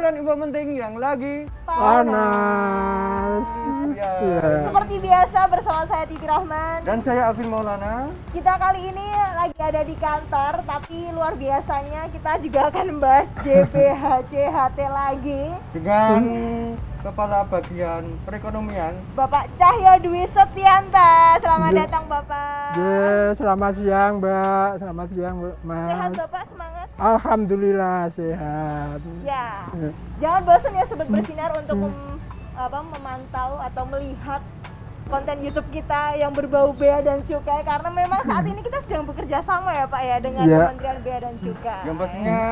Saran info penting yang lagi panas. Ya. Seperti biasa bersama saya Tiki Rahman. Dan saya Alvin Maulana. Kita kali ini lagi ada di kantor, tapi luar biasanya kita juga akan membahas DPHCHT lagi Dengan Kepala Bagian Perekonomian Bapak Cahyo Dwi Setianta. Selamat datang Bapak. Selamat siang Mbak, selamat siang Mas. Sehat Bapak, semangat. Alhamdulillah sehat. Ya, jangan bosan ya Sobat Bersinar untuk memantau atau melihat konten YouTube kita yang berbau bea dan cukai, karena memang saat ini kita sedang bekerja sama ya Pak ya dengan Kementerian Bea dan Cukai. yang pastinya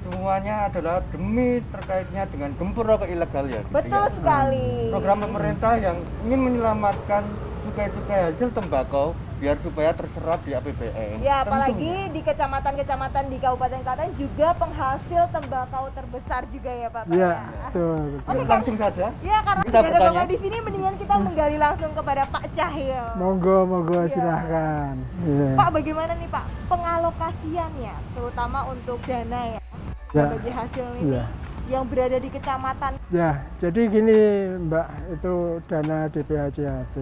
semuanya adalah demi terkaitnya dengan gempur rokok ilegal ya. Betul sekali. Program pemerintah yang ingin menyelamatkan cukai-cukai hasil tembakau biar supaya terserap di APBN. Ya, apalagi di kecamatan-kecamatan di Kabupaten Klaten juga penghasil tembakau terbesar juga ya Pak. Iya, betul. Oke, Langsung saja. Ya, karena Kita sudah ada bertanya. Bapak di sini, mendingan kita menggali langsung kepada Pak Cahyo. Monggo silahkan. Iya. Pak, bagaimana nih Pak pengalokasiannya, terutama untuk dana ya, bagi hasil ini yang berada di kecamatan? Ya, jadi gini Mbak, itu dana DPHCHT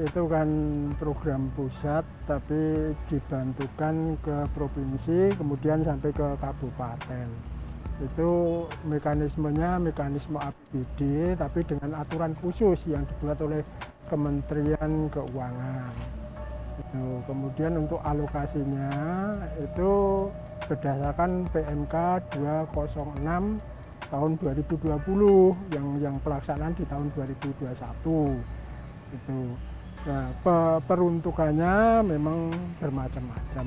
itu kan program pusat tapi dibantukan ke provinsi kemudian sampai ke kabupaten. Itu mekanismenya mekanisme APBD tapi dengan aturan khusus yang dibuat oleh Kementerian Keuangan. Itu kemudian untuk alokasinya itu berdasarkan PMK 206 tahun 2020 yang pelaksanaan di tahun 2021 itu. Nah, peruntukannya memang bermacam-macam.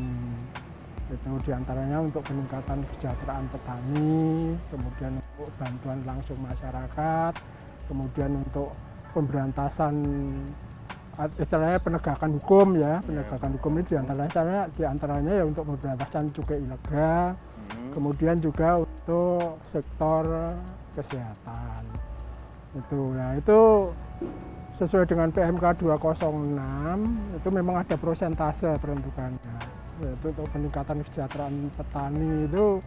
Itu diantaranya untuk peningkatan kesejahteraan petani, kemudian untuk bantuan langsung masyarakat, kemudian untuk pemberantasan istilahnya penegakan hukum ya, penegakan hukum ini diantaranya ya untuk pemberantasan cukai ilegal, kemudian juga untuk sektor kesehatan. Nah itu sesuai dengan PMK 206 itu memang ada prosentase peruntukannya, yaitu untuk peningkatan kesejahteraan petani itu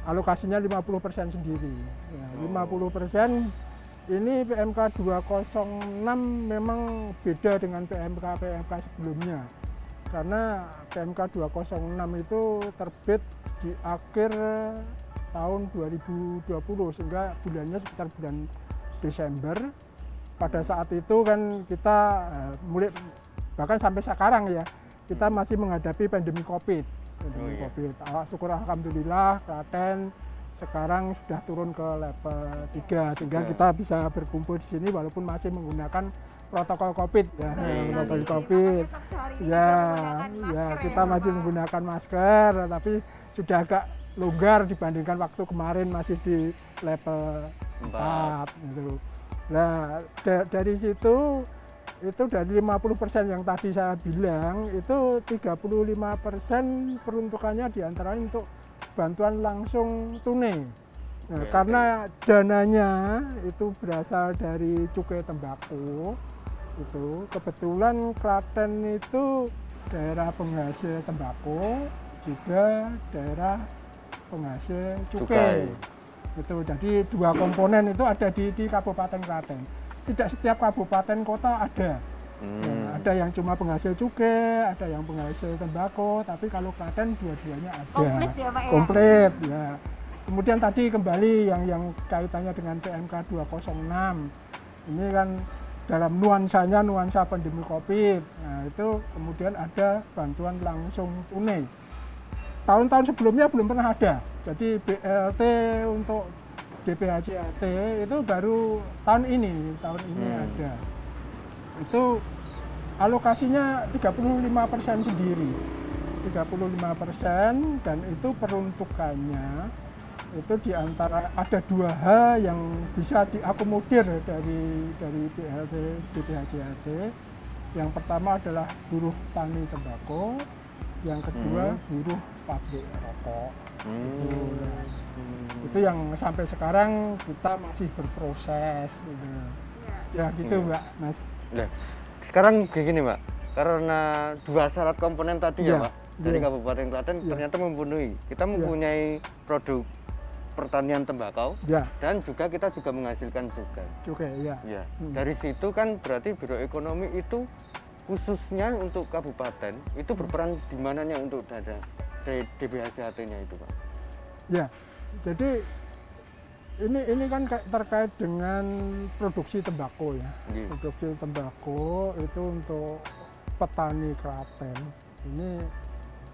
alokasinya 50% sendiri. Ya, 50% ini PMK 206 memang beda dengan PMK sebelumnya. Karena PMK 206 itu terbit di akhir tahun 2020 sehingga bulannya sekitar bulan Desember. Pada saat itu kan kita mulai bahkan sampai sekarang ya kita masih menghadapi pandemi COVID. Syukur alhamdulillah Klaten sekarang sudah turun ke level 3 sehingga kita bisa berkumpul di sini walaupun masih menggunakan protokol COVID ya, protokol COVID. Ya, kita masih menggunakan masker tapi sudah agak longgar dibandingkan waktu kemarin masih di level 4 gitu. Nah, dari situ itu dari 50% yang tadi saya bilang itu 35% peruntukannya diantaranya untuk bantuan langsung tunai. Nah, karena dananya itu berasal dari cukai tembakau itu kebetulan Klaten itu daerah penghasil tembakau juga daerah penghasil cukai. Itu jadi dua komponen itu ada di Kabupaten Klaten. Tidak setiap kabupaten kota ada. Nah, ada yang cuma penghasil cukai, ada yang penghasil tembakau, tapi kalau Klaten dua-duanya ada. Komplit ya Pak ya? Komplit ya. Kemudian tadi kembali yang kaitannya dengan PMK 206. Ini kan dalam nuansanya nuansa pandemi COVID. Nah, itu kemudian ada bantuan langsung tunai. Tahun-tahun sebelumnya belum pernah ada. Jadi BLT untuk DPHCHT itu baru tahun ini ada. Itu alokasinya 35% sendiri. 35% dan itu peruntukannya itu diantara ada dua hal yang bisa diakomodir dari BLT DPHCHT. Yang pertama adalah buruh tani tembakau, yang kedua buruh pabrik rokok. Itu yang sampai sekarang kita masih berproses gitu. Ya gitu Mbak, Mas. Nah, sekarang begini Mbak, karena dua syarat komponen tadi ya Mbak dari Kabupaten Klaten ternyata memenuhi. Kita mempunyai produk pertanian tembakau Ya, dan juga kita juga menghasilkan cukai ya. ya. Dari situ kan berarti Biro Ekonomi itu khususnya untuk kabupaten itu berperan di mananya untuk dana DBHCHT-nya itu Pak? Ya, jadi ini kan terkait dengan produksi tembakau ya. Iya. Produksi tembakau itu untuk petani Klaten. Ini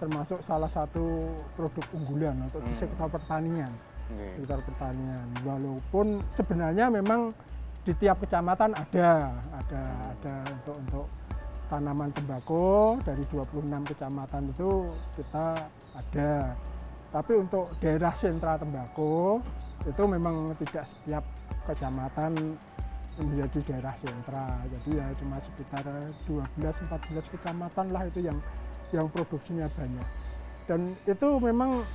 termasuk salah satu produk unggulan untuk di sektor pertanian. Iya. Sektor pertanian. Walaupun sebenarnya memang di tiap kecamatan ada untuk tanaman tembakau dari 26 kecamatan itu kita ada. Tapi untuk daerah sentra tembakau itu memang tidak setiap kecamatan menjadi daerah sentra. Jadi ya cuma sekitar 12-14 kecamatan lah itu yang produksinya banyak. Dan itu memang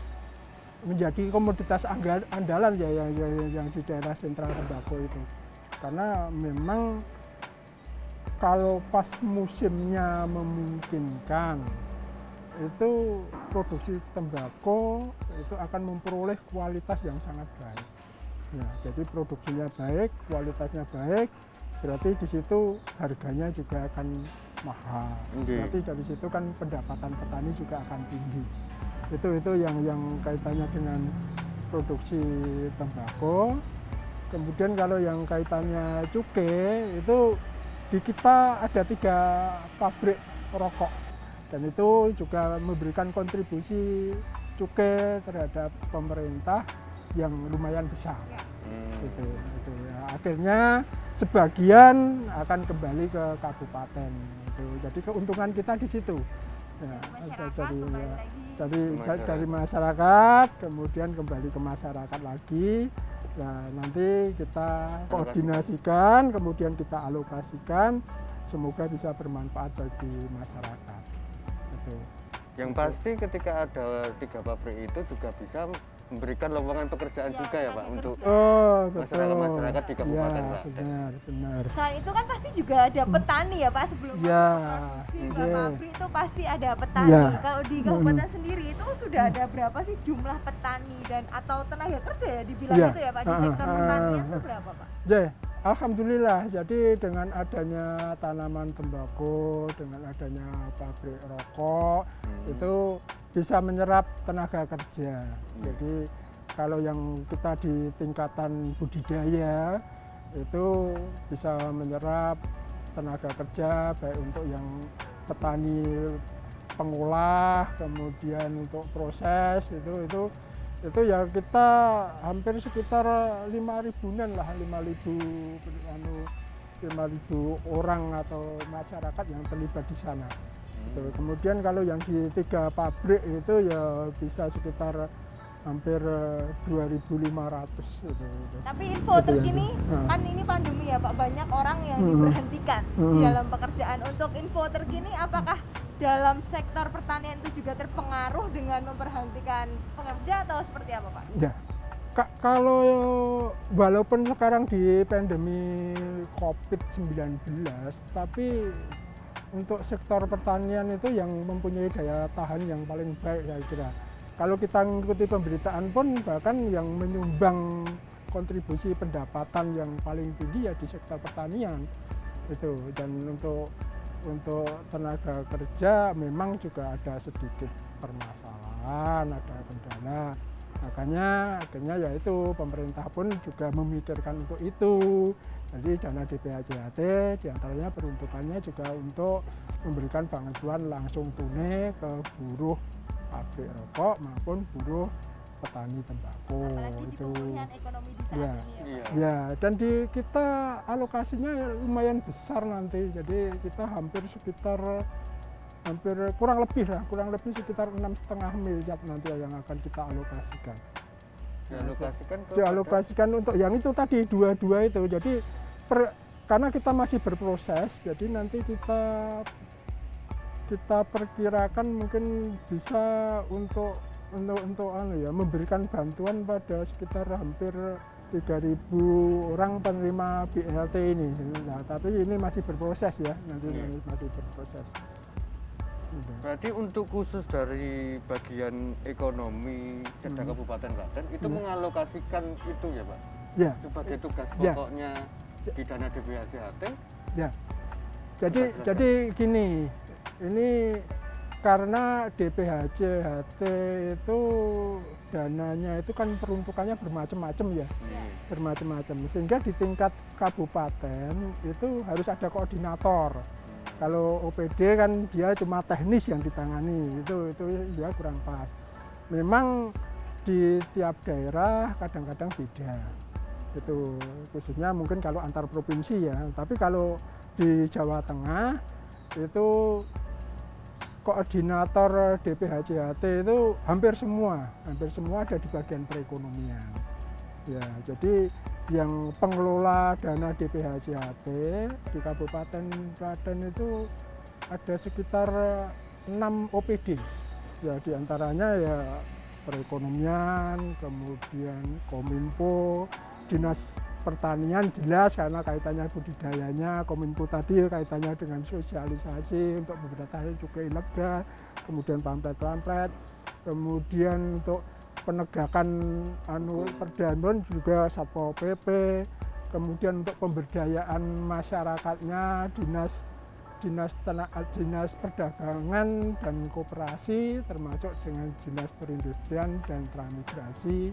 menjadi komoditas andalan ya yang di daerah sentra tembakau itu. Karena memang kalau pas musimnya memungkinkan itu produksi tembakau itu akan memperoleh kualitas yang sangat baik. Ya, jadi produksinya baik, kualitasnya baik, berarti di situ harganya juga akan mahal. Berarti dari situ kan pendapatan petani juga akan tinggi. Itu yang kaitannya dengan produksi tembakau. Kemudian kalau yang kaitannya cukai itu di kita ada 3 pabrik rokok. Dan itu juga memberikan kontribusi cukai terhadap pemerintah yang lumayan besar. Gitu ya. Akhirnya sebagian akan kembali ke kabupaten. Gitu. Jadi keuntungan kita di situ. Ya, dari masyarakat, kemudian kembali ke masyarakat lagi. Nah, nanti kita koordinasikan, kemudian kita alokasikan, semoga bisa bermanfaat bagi masyarakat. Yang pasti ketika ada 3 pabrik itu juga bisa memberikan lowongan pekerjaan juga ya Pak untuk masyarakat-masyarakat di Kabupaten Klaten. Benar. Selain itu kan pasti juga ada petani ya Pak sebelum produksi pabrik itu pasti ada petani. Kalau di Kabupaten sendiri itu sudah ada berapa sih jumlah petani dan atau tenaga kerja ya dibilang itu ya Pak di sektor pertanian itu berapa Pak? Alhamdulillah, jadi dengan adanya tanaman tembakau, dengan adanya pabrik rokok, itu bisa menyerap tenaga kerja. Jadi kalau yang kita di tingkatan budidaya, itu bisa menyerap tenaga kerja, baik untuk yang petani pengolah, kemudian untuk proses, itu ya kita hampir sekitar 5.000-an lah, 5.000 orang atau masyarakat yang terlibat di sana. Kemudian kalau yang di 3 pabrik itu ya bisa sekitar hampir 2.500 gitu. Tapi info terkini kan ini pandemi ya Pak, banyak orang yang diberhentikan di dalam pekerjaan. Untuk info terkini apakah dalam sektor pertanian itu juga terpengaruh dengan memberhentikan pekerja atau seperti apa Pak? Ya, kalau walaupun sekarang di pandemi COVID-19, tapi untuk sektor pertanian itu yang mempunyai daya tahan yang paling baik saya kira. Kalau kita mengikuti pemberitaan pun bahkan yang menyumbang kontribusi pendapatan yang paling tinggi ya di sektor pertanian itu. Dan untuk tenaga kerja memang juga ada sedikit permasalahan, ada kendala. Makanya akhirnya ya itu pemerintah pun juga memikirkan untuk itu. Jadi dana DBHCHT diantaranya peruntukannya juga untuk memberikan bantuan langsung tunai ke buruh pabrik rokok maupun buruh petani tembakau. Apalagi itu di pemulihan ekonomi di saat ini ya Pak. Ya, dan di kita alokasinya lumayan besar nanti. Jadi kita hampir kurang lebih sekitar 6,5 miliar nanti yang akan kita alokasikan. Dialokasikan untuk yang itu tadi dua itu. Jadi karena kita masih berproses, jadi nanti kita perkirakan mungkin bisa untuk memberikan bantuan pada sekitar hampir 3.000 orang penerima BLT ini. Nah, tapi ini masih berproses ya, nanti masih berproses. Gitu. Berarti untuk khusus dari bagian ekonomi Seda Kabupaten Klaten itu mengalokasikan itu ya Pak? Ya, Sebagai tugas Ya. pokoknya di dana DBHJHT? ya. Jadi gini, ini karena DPHJHT itu dananya itu kan peruntukannya bermacam-macam ya, bermacam-macam. Sehingga di tingkat kabupaten itu harus ada koordinator. Kalau OPD kan dia cuma teknis yang ditangani, itu dia kurang pas. Memang di tiap daerah kadang-kadang beda. Itu khususnya mungkin kalau antar provinsi ya. Tapi kalau di Jawa Tengah itu koordinator DPHJHT itu hampir semua ada di bagian perekonomian. Ya, jadi yang pengelola dana DPHJHT di Kabupaten Klaten itu ada sekitar 6 OPD. Ya, diantaranya ya perekonomian, kemudian Kominfo, Dinas Pertanian jelas karena kaitannya budidayanya, Kominfo tadi kaitannya dengan sosialisasi untuk pemberantasan cukai ilegal, kemudian pamflet-pamflet, kemudian untuk penegakan perdanon juga Satpol PP, kemudian untuk pemberdayaan masyarakatnya dinas perdagangan dan koperasi termasuk dengan dinas perindustrian dan transmigrasi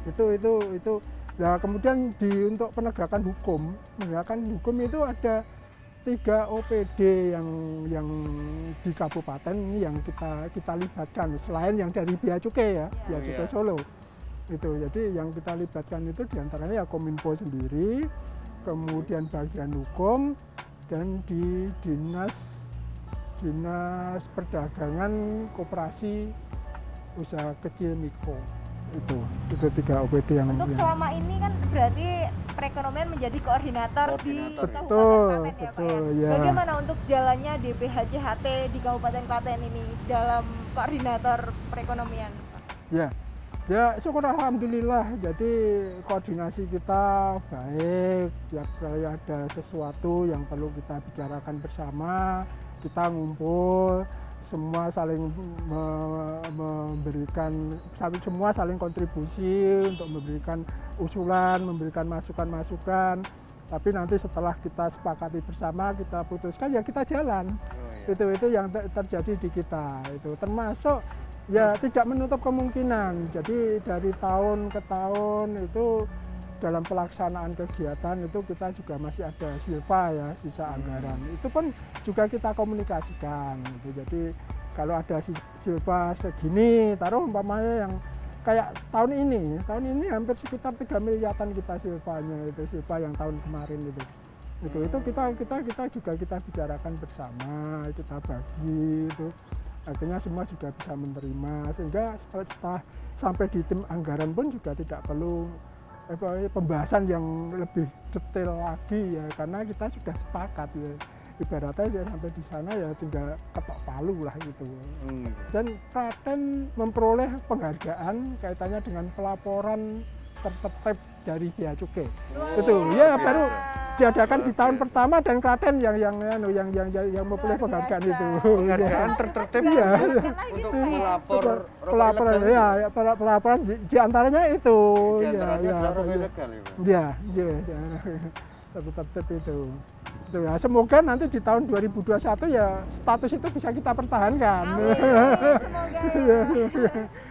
itu. Nah kemudian untuk penegakan hukum itu ada 3 OPD yang di kabupaten ini yang kita libatkan selain yang dari Bea Cukai ya, Bea Cukai Solo itu. Jadi yang kita libatkan itu diantaranya ya Kominfo sendiri, kemudian bagian hukum dan di dinas perdagangan koperasi usaha kecil mikro itu 3 OPD yang untuk selama ini kan berarti perekonomian menjadi koordinator di Kabupaten Betul, Klaten ya Pak betul, ya. ya. Bagaimana untuk jalannya DPHJHT di Kabupaten Klaten ini dalam koordinator perekonomian Pak? Ya syukur alhamdulillah. Jadi koordinasi kita baik. Ya kalau ada sesuatu yang perlu kita bicarakan bersama, kita ngumpul, semua saling semua saling kontribusi untuk memberikan usulan, memberikan masukan-masukan. Tapi nanti setelah kita sepakati bersama, kita putuskan ya kita jalan. Itu yang terjadi di kita. Itu termasuk ya tidak menutup kemungkinan. Jadi dari tahun ke tahun itu dalam pelaksanaan kegiatan itu kita juga masih ada silpa ya, sisa anggaran. Itu pun juga kita komunikasikan gitu. Jadi kalau ada silpa segini, taruh umpamanya yang kayak tahun ini hampir sekitar 3 miliaran kita silpanya, itu silpa yang tahun kemarin itu kita juga kita bicarakan bersama, kita bagi itu. Akhirnya semua juga bisa menerima, sehingga setelah sampai di tim anggaran pun juga tidak perlu pembahasan yang lebih detail lagi ya, karena kita sudah sepakat ya. Ibaratnya ya sampai di sana ya tinggal ketok palu lah gitu. Dan Klaten memperoleh penghargaan kaitannya dengan pelaporan tertib dari Bea Cukai. Itu ya baru diadakan di tahun pertama dan Klaten yang memperoleh penghargaan itu. Penghargaan tertertib untuk pelaporan ya, pelaporan di antaranya itu. Di antaranya adalah rokok ilegal ya. Tertib itu. Ya, semoga nanti di tahun 2021 ya status itu bisa kita pertahankan. Semoga ya.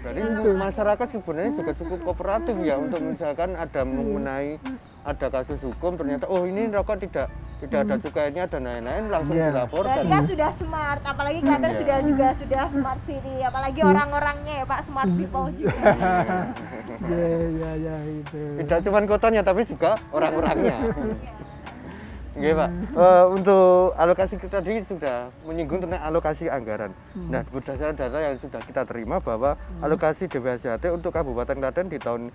Berarti masyarakat sebenarnya juga cukup kooperatif ya untuk misalkan ada mengenai ada kasus hukum ternyata oh ini rokok tidak ada cukainya dan lain-lain langsung dilaporkan. Berarti kan sudah smart, apalagi Klaten sudah smart city, apalagi orang-orangnya ya Pak smart people juga. Ya itu. Tidak cuma kotanya tapi juga orang-orangnya. Oke Pak, untuk alokasi kita tadi sudah menyinggung tentang alokasi anggaran. Nah berdasarkan data yang sudah kita terima bahwa alokasi DPHJHT untuk Kabupaten Klaten di tahun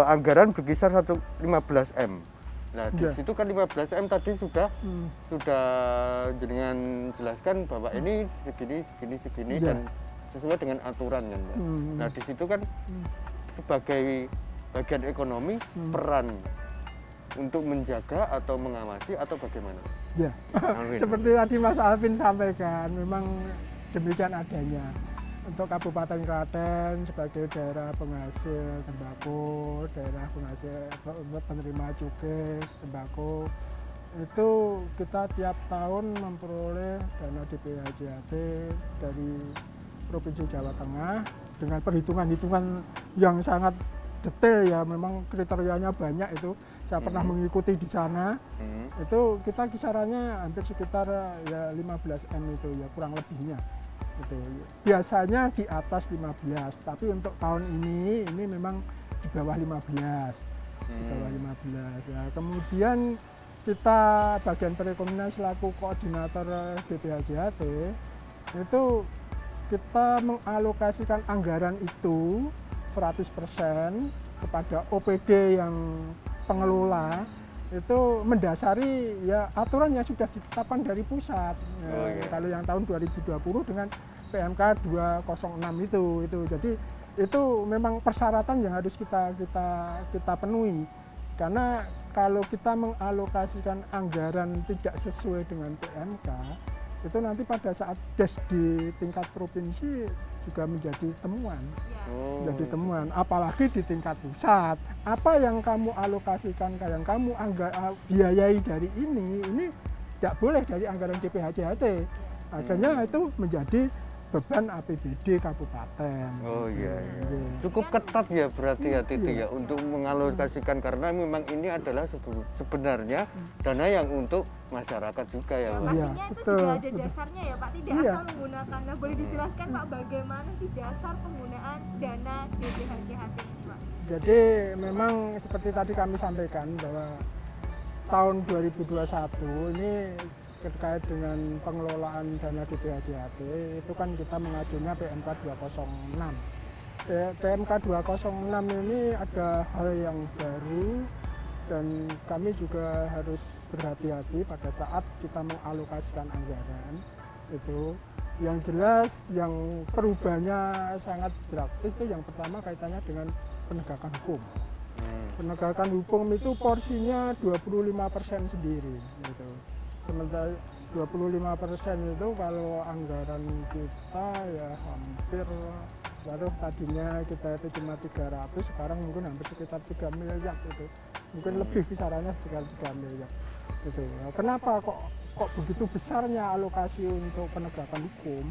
anggaran berkisar 15 M. Nah di situ kan 15 M tadi sudah dengan jelaskan bahwa ini segini dan sesuai dengan aturan kan Pak. Nah di situ kan sebagai bagian ekonomi peran untuk menjaga atau mengawasi atau bagaimana? Ya, seperti tadi Mas Alvin sampaikan, memang demikian adanya. Untuk Kabupaten Klaten sebagai daerah penghasil tembakau, daerah penghasil penerima cukai tembakau, itu kita tiap tahun memperoleh dana DPHJHT dari Provinsi Jawa Tengah dengan perhitungan-hitungan yang sangat detail ya, memang kriterianya banyak itu. Saya pernah mengikuti di sana. Itu kita kisarannya hampir sekitar ya 15 M itu ya, kurang lebihnya. Gitu. Biasanya di atas 15, tapi untuk tahun ini memang di bawah 15. Di bawah 15 ya. Kemudian kita bagian perekonomian selaku koordinator DPHJHT itu kita mengalokasikan anggaran itu 100% kepada OPD yang pengelola, itu mendasari ya aturan yang sudah ditetapkan dari pusat. Kalau yang tahun 2020 dengan PMK 206 itu. Jadi itu memang persyaratan yang harus kita penuhi. Karena kalau kita mengalokasikan anggaran tidak sesuai dengan PMK, itu nanti pada saat des di tingkat provinsi juga menjadi temuan. Menjadi temuan, apalagi di tingkat pusat. Apa yang kamu alokasikan, yang kamu biayai dari ini tidak boleh dari anggaran DPHJHT. Akhirnya itu menjadi beban APBD kabupaten. Oh iya. Cukup ketat ya berarti ya Titi ya untuk mengalokasikan, karena memang ini adalah sebenarnya dana yang untuk masyarakat juga ya Pak. Pastinya itu juga ada dasarnya ya Pak, tidak asal menggunakan. Nah, boleh dijelaskan Pak bagaimana sih dasar penggunaan dana DPHJHT ini Pak? Jadi memang seperti tadi kami sampaikan bahwa tahun 2021 ini terkait dengan pengelolaan dana DPHJHT itu kan kita mengajunya PMK 206. PMK 206 ini ada hal yang baru dan kami juga harus berhati-hati pada saat kita mengalokasikan anggaran itu. Yang jelas yang perubahannya sangat drastis itu yang pertama kaitannya dengan penegakan hukum. Penegakan hukum itu porsinya 25% sendiri gitu. Sementara 25% itu kalau anggaran kita ya hampir, baru tadinya kita itu cuma 300, sekarang mungkin hampir sekitar 3 miliar gitu. Mungkin lebih kisarannya sekitar 3 miliar gitu. Nah, kenapa kok begitu besarnya alokasi untuk penegakan hukum?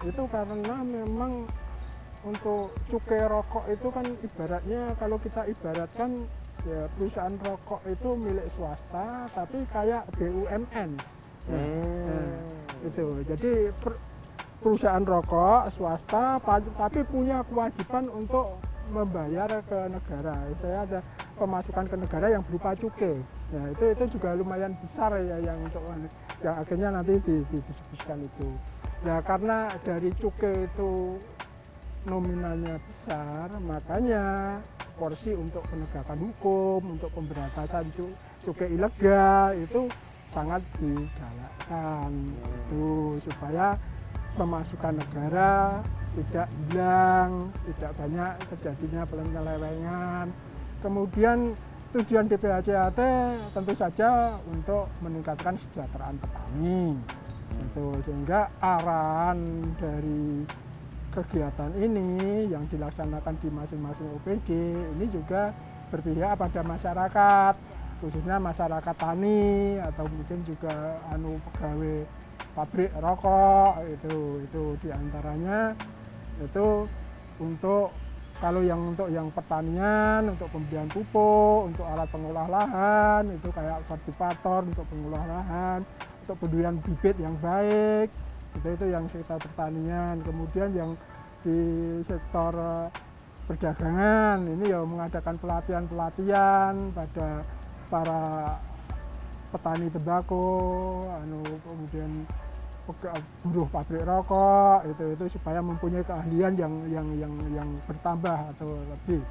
Itu karena memang untuk cukai rokok itu kan ibaratnya, kalau kita ibaratkan ya perusahaan rokok itu milik swasta tapi kayak BUMN. Itu. Jadi perusahaan rokok swasta tapi punya kewajiban untuk membayar ke negara. Itu ada pemasukan ke negara yang berupa cukai. Nah, itu juga lumayan besar ya yang untuk yang akhirnya nanti didiskusikan itu. Nah, karena dari cukai itu nominalnya besar, makanya porsi untuk penegakan hukum, untuk pemberantasan cukai ilegal itu sangat digalakkan itu supaya pemasukan negara tidak hilang, tidak banyak terjadinya penyelewengan. Kemudian tujuan DPHJHT tentu saja untuk meningkatkan kesejahteraan petani. Itu sehingga arahan dari kegiatan ini yang dilaksanakan di masing-masing OPD ini juga berpihak pada masyarakat, khususnya masyarakat tani atau mungkin juga pegawai pabrik rokok itu diantaranya itu untuk kalau untuk yang pertanian, untuk pembelian pupuk, untuk alat pengolah lahan itu kayak kultivator untuk pengolah lahan, untuk pembelian bibit yang baik itu yang sektor pertanian. Kemudian yang di sektor perdagangan ini ya mengadakan pelatihan pada para petani tembakau, kemudian buruh pabrik rokok itu supaya mempunyai keahlian yang bertambah atau lebih.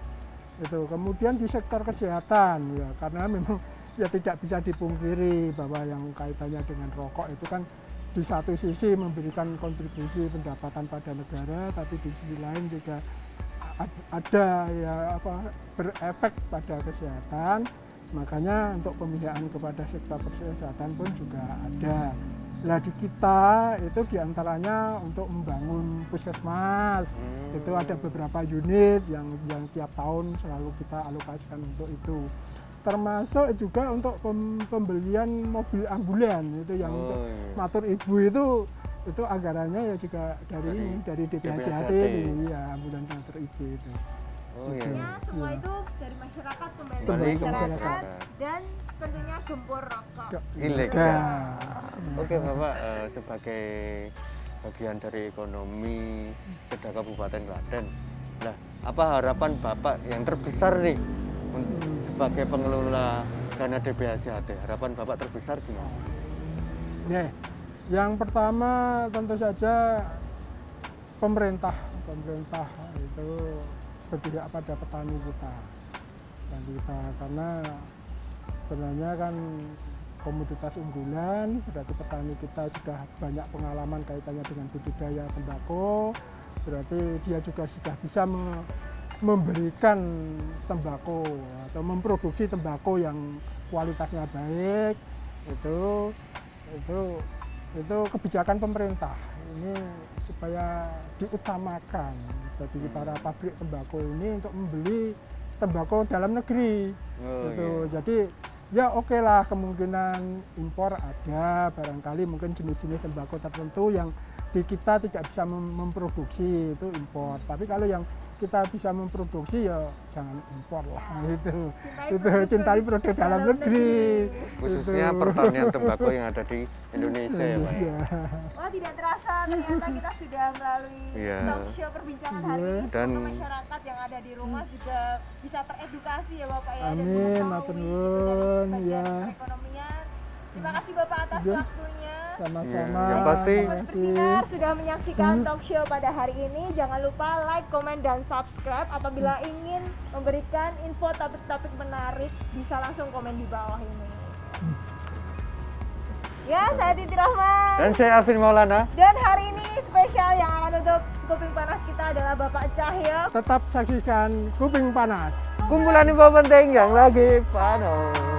Itu kemudian di sektor kesehatan ya, karena memang ya tidak bisa dipungkiri bahwa yang kaitannya dengan rokok itu kan di satu sisi memberikan kontribusi pendapatan pada negara, tapi di sisi lain juga ada ya berefek pada kesehatan. Makanya untuk pemihakan kepada sektor kesehatan pun juga ada. Nah di kita itu diantaranya untuk membangun puskesmas, itu ada beberapa unit yang tiap tahun selalu kita alokasikan untuk itu. Termasuk juga untuk pembelian mobil ambulan itu yang untuk matur ibu itu anggarannya ya juga dari DPHJAT ya ambulan matur ibu itu. Semua itu dari masyarakat, kembali ke masyarakat dan tentunya gempur rokok ilegal. Oke Bapak, sebagai bagian dari ekonomi Seda Kabupaten Klaten, nah apa harapan Bapak yang terbesar nih sebagai pengelola dana DPHJAT? Harapan Bapak terbesar gimana? Nih, yang pertama tentu saja pemerintah itu berpihak pada petani kita, karena sebenarnya kan komoditas unggulan, berarti petani kita sudah banyak pengalaman kaitannya dengan budidaya tembakau, berarti dia juga sudah bisa memberikan tembakau atau memproduksi tembakau yang kualitasnya baik. Itu kebijakan pemerintah ini supaya diutamakan bagi para pabrik tembakau ini untuk membeli tembakau dalam negeri. Jadi ya oke lah, kemungkinan impor ada, barangkali mungkin jenis-jenis tembakau tertentu yang di kita tidak bisa memproduksi itu impor. Tapi kalau yang kita bisa memproduksi ya jangan impor lah gitu. Cintai produk dalam negeri. Khususnya pertanian tembakau yang ada di Indonesia ya Pak. Wah tidak terasa ternyata kita sudah melalui talk show perbincangan hari ini. Dan masyarakat yang ada di rumah juga bisa teredukasi ya Bapak ya. Amin, matur nuwun ya. Perekonomian. Terima kasih Bapak atas waktunya. Sama-sama. Yang pasti Bersinar sudah menyaksikan talk show pada hari ini. Jangan lupa like, komen, dan subscribe. Apabila ingin memberikan info topik-topik menarik, bisa langsung komen di bawah ini. Ya, saya Titi Rahman. dan saya Alvin Maulana. Dan hari ini spesial yang akan tutup kuping panas kita adalah Bapak Cahyo. Tetap saksikan Kuping Panas. Kumpulan info penting yang lagi panas.